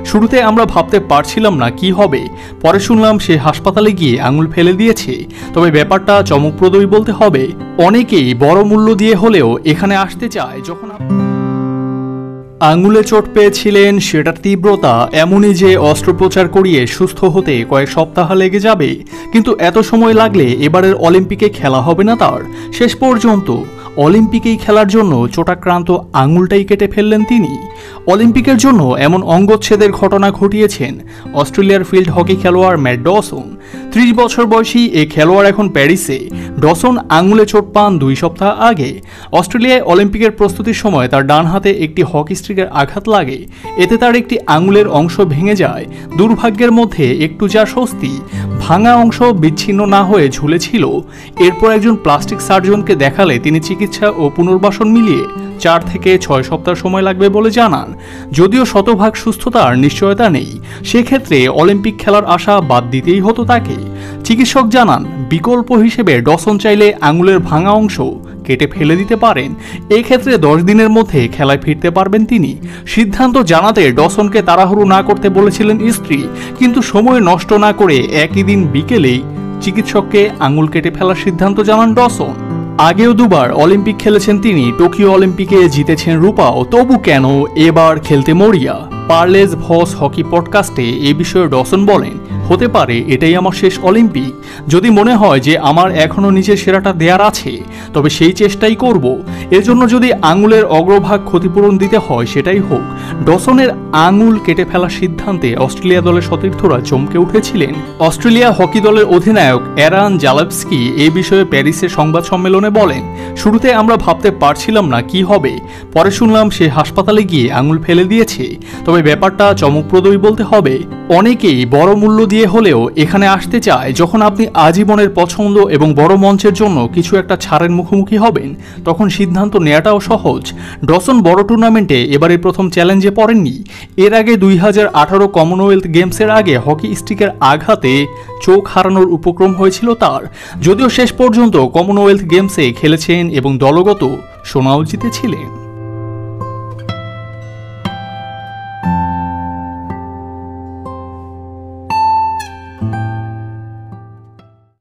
শুরুতে আমরা ভাবতে পারছিলাম না কি হবে, পরে শুনলাম সে হাসপাতালে গিয়ে আঙুল ফেলে দিয়েছে। তবে ব্যাপারটা চমকপ্রদই বলতে হবে। অনেকেই বড় মূল্য দিয়ে হলেও এখানে আসতে চায় যখন আঙুলে চোট পেয়েছিলেন, সেটার তীব্রতা এমনই যে অস্ত্রোপচার করিয়ে সুস্থ হতে কয়েক সপ্তাহ লেগে যাবে। কিন্তু এত সময় লাগলে এবারের অলিম্পিকে খেলা হবে না তার। শেষ পর্যন্ত অলিম্পিকেই খেলার জন্য চোটাক্রান্ত আঙুলটাই কেটে ফেললেন তিনি। অলিম্পিকের জন্য এমন অঙ্গচ্ছেদের ঘটনা ঘটিয়েছেন অস্ট্রেলিয়ার ফিল্ড হকি খেলোয়াড় ম্যাট ডসন। 30 বছর বয়সী এই খেলোয়াড় এখন প্যারিসে। ডসন আঙুলে চোট পান 2 সপ্তাহ আগে। অস্ট্রেলিয়ায় অলিম্পিকের প্রস্তুতির সময় তার ডান হাতে একটি হকি স্টিকের আঘাত লাগে। এতে তার একটি আঙুলের অংশ ভেঙে যায়। দুর্ভাগ্যের মধ্যে একটু যা স্বস্তি, ভাঙা অংশ বিচ্ছিন্ন না হয়ে ঝুলেছিল। এরপর একজন প্লাস্টিক সার্জনকে দেখালে তিনি চিকিৎসা ও পুনর্বাসন মিলিয়ে 4 থেকে 6 সপ্তাহ সময় লাগবে বলে জানান। যদিও শতভাগ সুস্থতার নিশ্চয়তা নেই, সেক্ষেত্রে অলিম্পিক খেলার আশা বাদ দিতেই হতো তাকে। চিকিৎসক জানান, বিকল্প হিসেবে ডসন চাইলে আঙুলের ভাঙা অংশ কেটে ফেলে দিতে পারেন। এক্ষেত্রে 10 দিনের মধ্যে খেলায় ফিরতে পারবেন তিনি। সিদ্ধান্ত জানাতে ডসনকে তাড়াহুড়ো না করতে বলেছিলেন স্ত্রী, কিন্তু সময় নষ্ট না করে একই দিন বিকেলেই চিকিৎসককে আঙুল কেটে ফেলার সিদ্ধান্ত জানান ডসন। আগেও 2 বার অলিম্পিক খেলেছেন তিনি, টোকিও অলিম্পিকে জিতেছেন রূপাও। তবু কেন এবার খেলতে মরিয়া? পার্লেজ ভস হকি পডকাস্টে এ বিষয়ে ডসন বলেন, হতে পারে এটাই আমার শেষ অলিম্পিক। যদি মনে হয় যে আমার এখনও নিজের সেরাটা দেয়ার আছে, তবে সেই চেষ্টাই করব। এজন্য যদি আঙুলের অগ্রভাগ ক্ষতিপূরণ দিতে হয় সেটাই হোক। ডসনের আঙুল কেটে ফেলার সিদ্ধান্তে অস্ট্রেলিয়া দলের সতীর্থরা চমকে উঠেছিলেন। অস্ট্রেলিয়া হকি দলের অধিনায়ক অ্যারান জালেভস্কি এই বিষয়ে প্যারিসের সংবাদ সম্মেলনে বলেন, শুরুতে আমরা ভাবতে পারছিলাম না কি হবে, পরে শুনলাম সে হাসপাতালে গিয়ে আঙুল ফেলে দিয়েছে। তবে ব্যাপারটা চমকপ্রদই বলতে হবে। অনেকেই বড় মূল্য দিয়ে হলেও এখানে আসতে চায় যখন আপনি আজীবনের পছন্দ এবং বড় মঞ্চের জন্য কিছু একটা ছাড়ের মুখোমুখি হবেন, তখন সিদ্ধান্ত নেওয়াটাও সহজ। ডসন বড় টুর্নামেন্টে এবারে প্রথম চ্যালেঞ্জে পড়েননি। এর আগে 2018 কমনওয়েলথ গেমসের আগে হকি স্টিকের আঘাতে চোখ হারানোর উপক্রম হয়েছিল তার। যদিও শেষ পর্যন্ত কমনওয়েলথ গেমসে খেলেছেন এবং দলগত সোনাও জিতেছিলেন।